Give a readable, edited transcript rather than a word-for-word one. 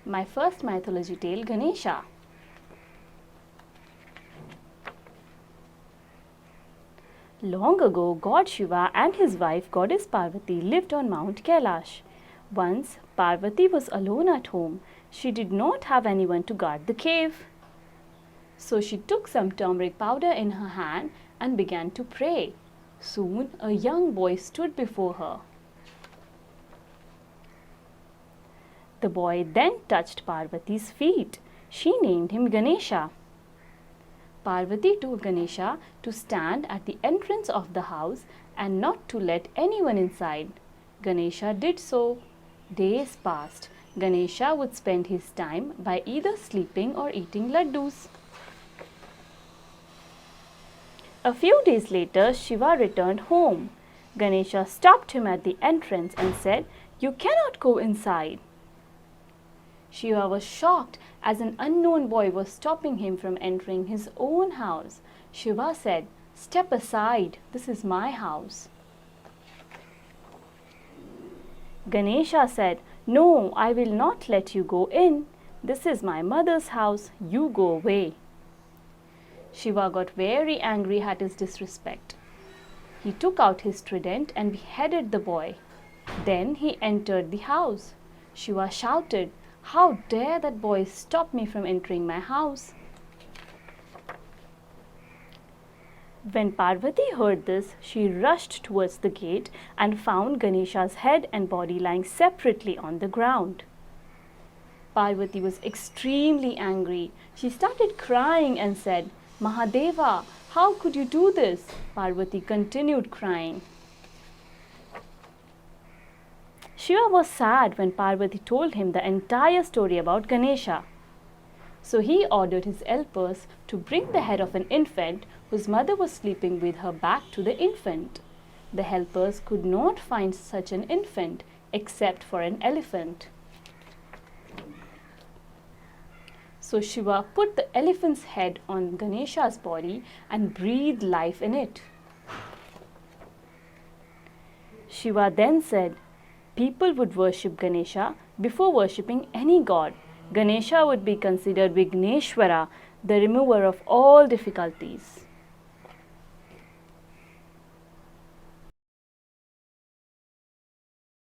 My First Mythology Tale Ganesha. Long ago, God Shiva and his wife Goddess Parvati lived on Mount Kailash. Once, Parvati was alone at home. She did not have anyone to guard the cave. So she took some turmeric powder in her hand and began to pray. Soon, a young boy stood before her. The boy then touched Parvati's feet. She named him Ganesha. Parvati told Ganesha to stand at the entrance of the house and not to let anyone inside. Ganesha did so. Days passed. Ganesha would spend his time by either sleeping or eating laddus. A few days later, Shiva returned home. Ganesha stopped him at the entrance and said, "You cannot go inside." Shiva was shocked as an unknown boy was stopping him from entering his own house. Shiva said, "Step aside, this is my house." Ganesha said, "No, I will not let you go in. This is my mother's house, you go away." Shiva got very angry at his disrespect. He took out his trident and beheaded the boy. Then he entered the house. Shiva shouted, "How dare that boy stop me from entering my house?" When Parvati heard this, she rushed towards the gate and found Ganesha's head and body lying separately on the ground. Parvati was extremely angry. She started crying and said, "Mahadeva, how could you do this?" Parvati continued crying. Shiva was sad when Parvati told him the entire story about Ganesha. So he ordered his helpers to bring the head of an infant whose mother was sleeping with her back to the infant. The helpers could not find such an infant except for an elephant. So Shiva put the elephant's head on Ganesha's body and breathed life in it. Shiva then said, people would worship Ganesha before worshipping any god. Ganesha would be considered Vigneshwara, the remover of all difficulties.